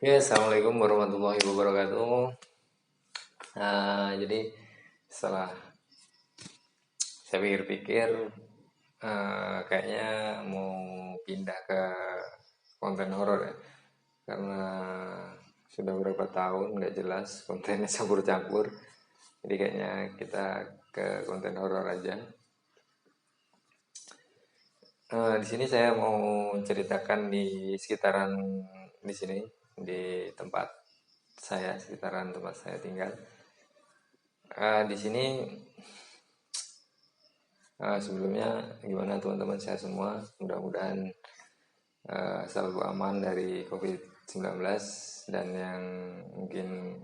Ya, assalamualaikum warahmatullahi wabarakatuh. Jadi setelah saya pikir-pikir, kayaknya mau pindah ke konten horor ya, karena sudah beberapa tahun nggak jelas kontennya campur-campur. Jadi kayaknya kita ke konten horor aja. Di sini saya mau ceritakan di sekitaran di sini, di tempat saya, sekitaran tempat saya tinggal. Di sini sebelumnya gimana teman-teman sehat semua? Mudah-mudahan selalu aman dari COVID-19 dan yang mungkin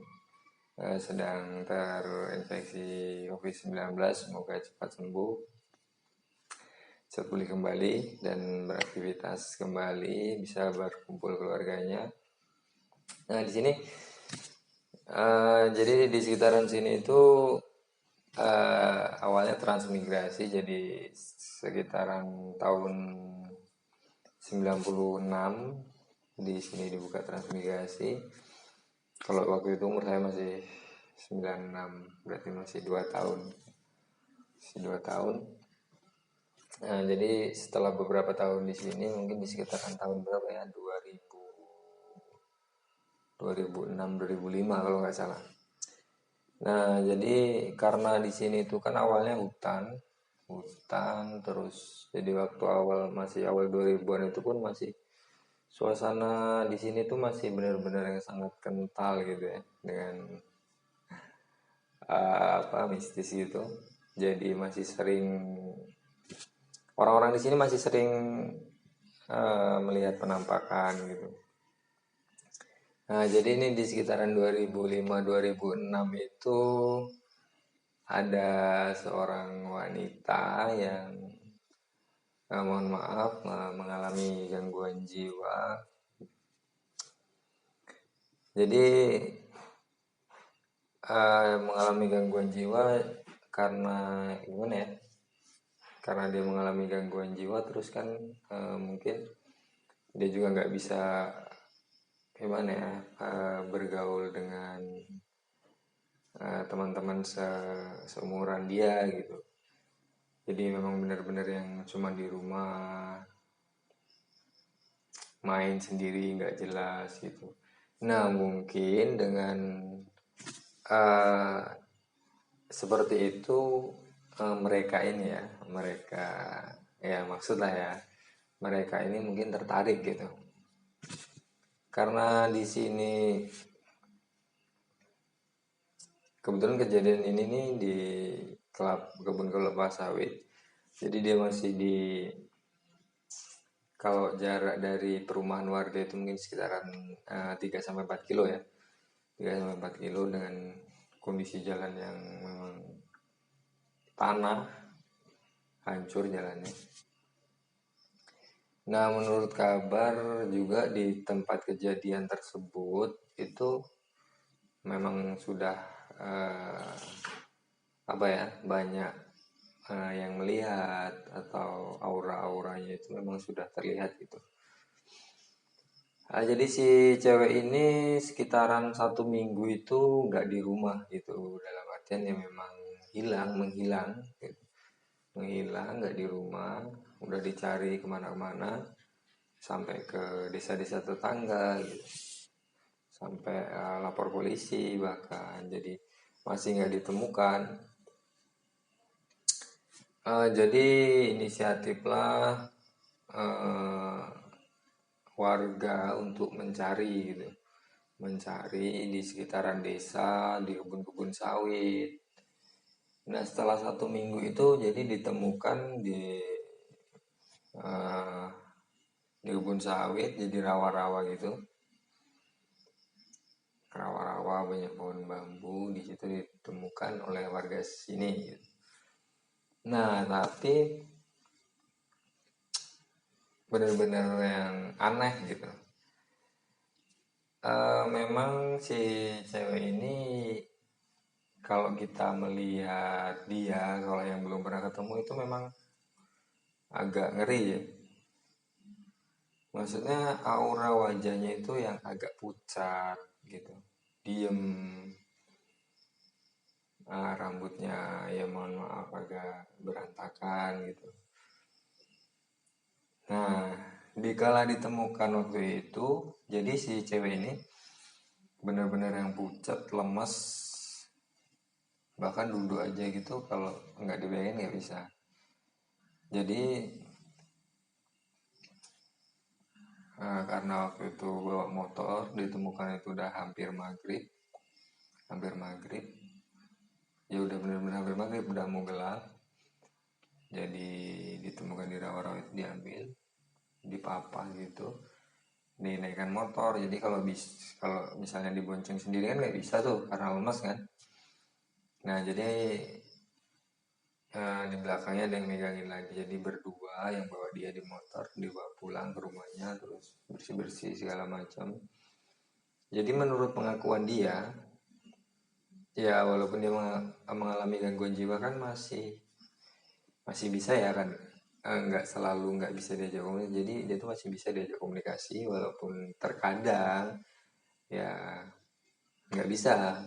sedang terinfeksi COVID-19 semoga cepat sembuh, cepat pulih kembali dan beraktivitas kembali, bisa berkumpul keluarganya. Nah, di sini jadi di sekitaran sini itu awalnya transmigrasi, jadi sekitaran tahun 96 di sini dibuka transmigrasi. Kalau waktu itu umur saya masih 96, berarti masih 2 tahun. Masih 2 tahun. Nah, jadi setelah beberapa tahun di sini, mungkin di sekitaran tahun berapa ya? 2006 2005 kalau nggak salah. Nah, jadi karena di sini itu kan awalnya hutan terus, jadi waktu masih awal 2000-an itu pun masih suasana di sini tuh masih benar-benar yang sangat kental gitu ya, dengan apa mistis gitu. Jadi masih sering orang-orang di sini masih sering melihat penampakan gitu. Nah, jadi ini di sekitaran 2005-2006 itu ada seorang wanita yang mohon maaf mengalami gangguan jiwa. Jadi mengalami gangguan jiwa karena gimana ya? Karena dia mengalami gangguan jiwa, terus kan mungkin dia juga nggak bisa gimana ya, bergaul dengan teman-teman seumuran dia gitu. Jadi memang benar-benar yang cuma di rumah main sendiri nggak jelas gitu. Nah, mungkin dengan uh, seperti itu, mereka ini ya, mereka ya maksudlah ya, mereka ini mungkin tertarik gitu. Karena di sini kebetulan kejadian ini nih di kebun kelapa sawit. Jadi dia masih di, kalau jarak dari perumahan warga itu mungkin sekitaran 3 sampai 4 kilo ya. 3 sampai 4 kilo dengan kondisi jalan yang memang tanah, hancur jalannya. Nah, menurut kabar juga di tempat kejadian tersebut itu memang sudah apa ya, banyak yang melihat, atau aura-auranya itu memang sudah terlihat gitu. Jadi si cewek ini sekitaran 1 minggu itu nggak di rumah gitu, dalam artian ya memang menghilang gitu. Menghilang, nggak di rumah, udah dicari kemana-mana, sampai ke desa-desa tetangga gitu, sampai lapor polisi bahkan, jadi masih nggak ditemukan. Jadi inisiatiflah warga untuk mencari gitu, mencari di sekitaran desa, di kebun-kebun sawit. Nah, setelah 1 minggu itu jadi ditemukan uh, di kebun sawit, jadi rawa-rawa gitu, rawa-rawa banyak pohon bambu di situ ditemukan oleh warga sini gitu. Nah, tapi benar-benar yang aneh gitu. Memang si cewek ini, kalau kita melihat dia, kalau yang belum pernah ketemu itu memang agak ngeri ya. Maksudnya aura wajahnya itu yang agak pucat gitu, diem. Rambutnya ya mohon maaf agak berantakan gitu. Nah, dikala ditemukan waktu itu, jadi si cewek ini benar-benar yang pucat, lemes, bahkan duduk aja gitu kalau nggak dibayangin nggak bisa. Jadi karena waktu itu bawa motor, ditemukan itu udah hampir maghrib, ya udah benar-benar hampir maghrib, udah mau gelap. Jadi ditemukan di rawa-rawa itu, diambil, dipapah gitu, dinaikkan motor. Jadi kalau misalnya dibonceng sendiri kan nggak bisa tuh karena lemas kan. Nah jadi di belakangnya ada yang megangin lagi, jadi berdua yang bawa dia di motor, dibawa pulang ke rumahnya, terus bersih bersih segala macam. Jadi menurut pengakuan dia, ya walaupun dia mengalami gangguan jiwa kan masih masih bisa ya kan. Nggak selalu nggak bisa diajak komunikasi, jadi dia tuh masih bisa diajak komunikasi walaupun terkadang ya nggak bisa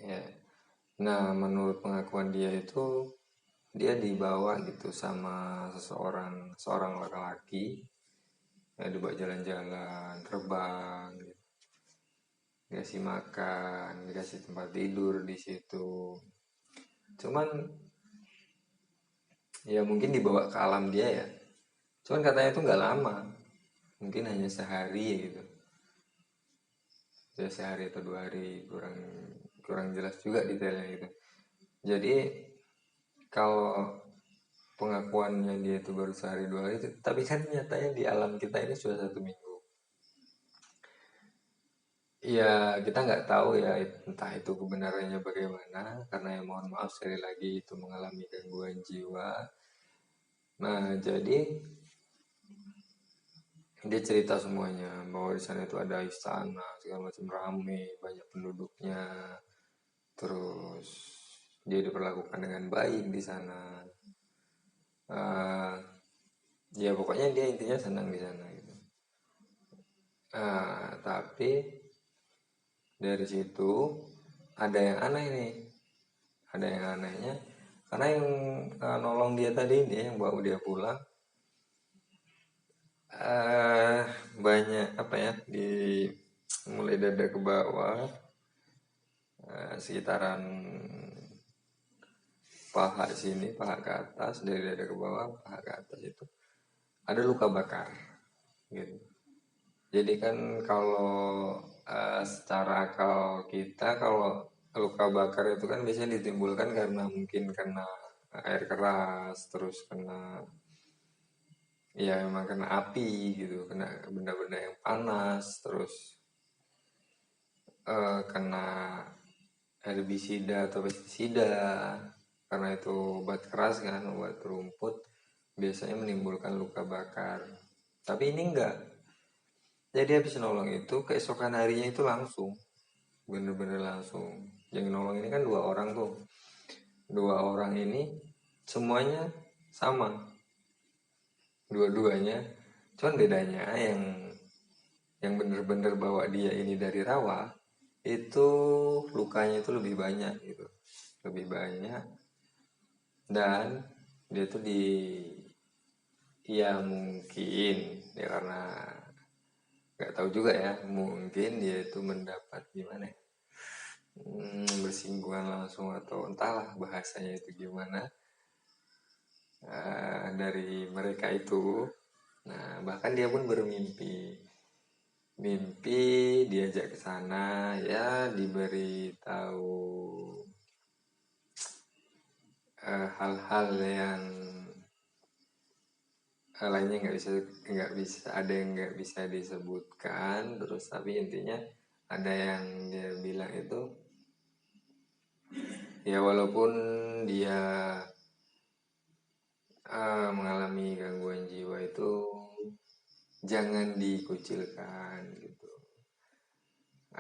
ya. Nah menurut pengakuan dia itu, dia dibawa gitu sama seorang laki-laki, ya dibawa jalan-jalan, terbang gitu. Dikasih makan, dikasih tempat tidur di situ. Cuman ya mungkin dibawa ke alam dia ya, cuman katanya itu nggak lama, mungkin hanya sehari gitu, ya sehari atau 2 hari, kurang kurang jelas juga detailnya gitu. Jadi kalau pengakuannya dia itu baru sehari 2 hari, tapi kan nyatanya di alam kita ini sudah 1 minggu. Ya kita nggak tahu ya, entah itu kebenarannya bagaimana, karena ya mohon maaf sekali lagi itu mengalami gangguan jiwa. Nah jadi dia cerita semuanya bahwa di sana itu ada istana segala macam, rame, banyak penduduknya, terus dia diperlakukan dengan baik di sana. Eh, ya pokoknya dia intinya senang di sana gitu. Tapi dari situ ada yang aneh nih, ada yang anehnya, karena yang nolong dia tadi, dia yang bawa dia pulang, eh banyak apa ya, di mulai dada ke bawah, sekitaran paha sini, paha ke atas, dari dada ke bawah, paha ke atas itu ada luka bakar gitu. Jadi kan kalau secara akal kita, kalau luka bakar itu kan biasanya ditimbulkan karena mungkin kena air keras, terus kena, ya memang kena api gitu, kena benda-benda yang panas, terus kena herbisida atau pestisida, karena itu obat keras kan, obat rumput, biasanya menimbulkan luka bakar. Tapi ini enggak. Jadi habis nolong itu, keesokan harinya itu langsung, bener-bener langsung. Yang nolong ini kan 2 orang tuh, 2 orang ini semuanya sama, dua-duanya. Cuman bedanya yang bener-bener bawa dia ini dari rawa itu lukanya itu lebih banyak gitu, lebih banyak. Dan dia tuh ya mungkin ya karena nggak tahu juga ya, mungkin dia itu mendapat gimana ya, bersinggungan langsung atau entahlah bahasanya itu gimana, dari mereka itu. Nah bahkan dia pun bermimpi, mimpi diajak ke sana, ya diberi tahu hal-hal yang lainnya, nggak bisa ada yang nggak bisa disebutkan, terus tapi intinya ada yang dia bilang itu, ya walaupun dia mengalami gangguan jiwa itu jangan dikucilkan gitu.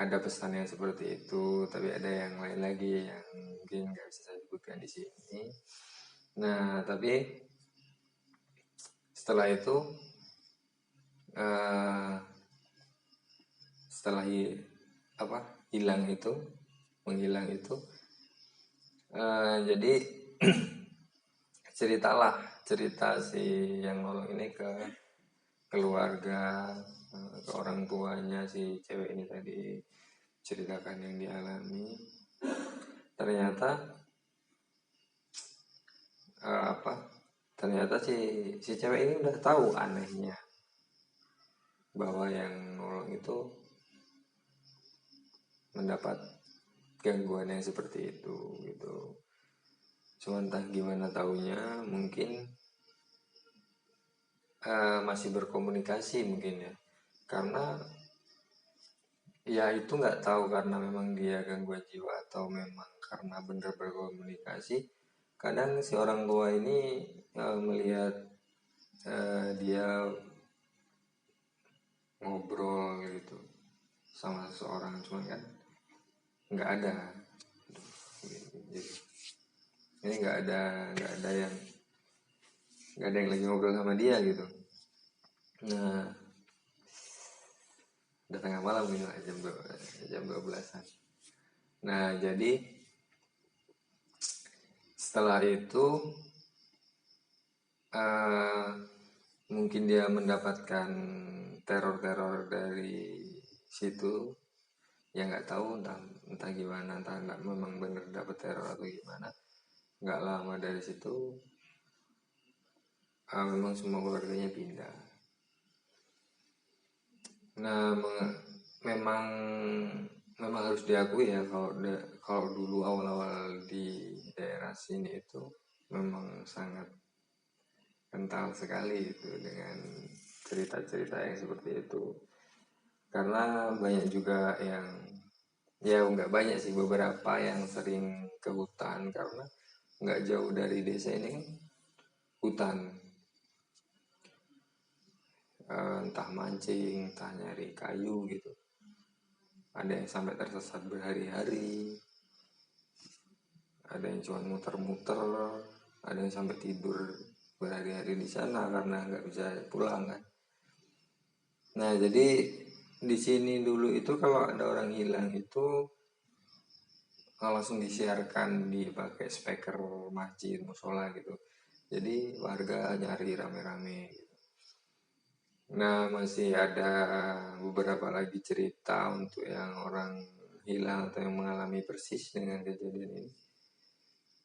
Ada pesan yang seperti itu, tapi ada yang lain lagi yang mungkin nggak bisa saya sebutkan di sini. Nah tapi setelah itu eh, setelah menghilang itu, jadi cerita si yang nolong ini ke keluarga, ke orang tuanya si cewek ini tadi, ceritakan yang dialami. Ternyata ternyata si cewek ini udah tahu anehnya bahwa yang nolong itu mendapat gangguan yang seperti itu gitu. Cuma entah gimana taunya, mungkin masih berkomunikasi mungkin ya, karena ya itu nggak tahu karena memang dia gangguan jiwa atau memang karena benar berkomunikasi. Kadang si orang tua ini melihat dia ngobrol gitu sama seseorang, cuman kan nggak ada. Jadi, ini nggak ada yang lagi ngobrol sama dia gitu. Nah, udah tengah malam ini lah, jam 12-an. Nah, jadi setelah itu mungkin dia mendapatkan teror dari situ, ya nggak tahu entah gimana, entah nggak memang bener dapat teror atau gimana. Nggak lama dari situ memang semua keluarganya pindah. Nah, memang harus diakui ya, kalau dulu awal-awal di daerah sini itu memang sangat kental sekali itu dengan cerita-cerita yang seperti itu. Karena banyak juga yang, ya nggak banyak sih, beberapa yang sering ke hutan, karena nggak jauh dari desa ini kan hutan. Entah mancing, entah nyari kayu gitu. Ada yang sampai tersesat berhari-hari, ada yang cuma muter-muter, ada yang sampai tidur berhari-hari di sana karena nggak bisa pulang kan. Nah, jadi di sini dulu itu kalau ada orang hilang itu langsung disiarkan dipakai speaker masjid, musola gitu. Jadi warga nyari rame-rame gitu. Nah, masih ada beberapa lagi cerita untuk yang orang hilang atau yang mengalami persis dengan kejadian ini.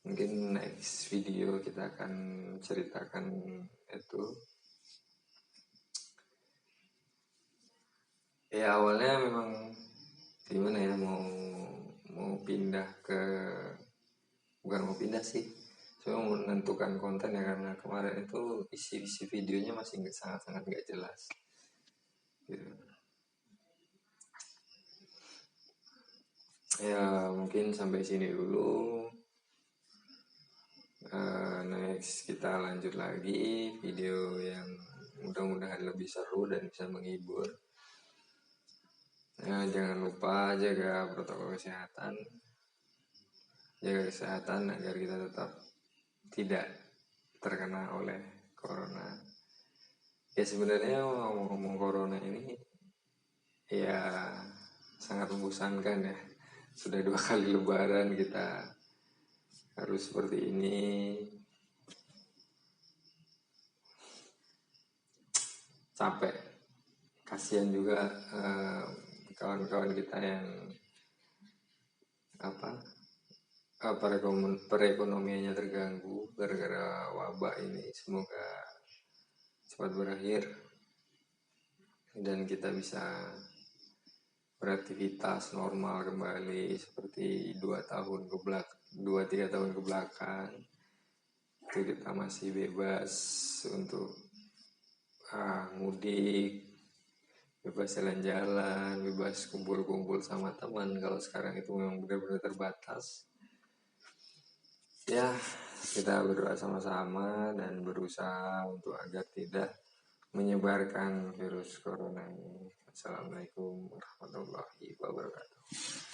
Mungkin next video kita akan ceritakan itu. Ya awalnya memang gimana ya, mau pindah bukan mau pindah sih, cuma menentukan konten ya, karena kemarin itu isi videonya masih sangat nggak jelas gitu. Ya mungkin sampai sini dulu. Next kita lanjut lagi video yang mudah-mudahan lebih seru dan bisa menghibur. Jangan lupa jaga protokol kesehatan, agar kita tetap tidak terkena oleh corona. Ya sebenarnya ngomong corona ini ya sangat membosankan ya. Sudah 2 kali lebaran kita harus seperti ini. Capek, kasihan juga kawan-kawan kita yang perekonomiannya terganggu gara-gara wabah ini. Semoga cepat berakhir dan kita bisa beraktivitas normal kembali seperti 2-3 tahun ke belakang. Itu kita masih bebas untuk mudik, bebas jalan-jalan, bebas kumpul-kumpul sama teman. Kalau sekarang itu memang benar-benar terbatas. Ya, kita berdoa sama-sama dan berusaha untuk agar tidak menyebarkan virus corona ini. Assalamualaikum warahmatullahi wabarakatuh.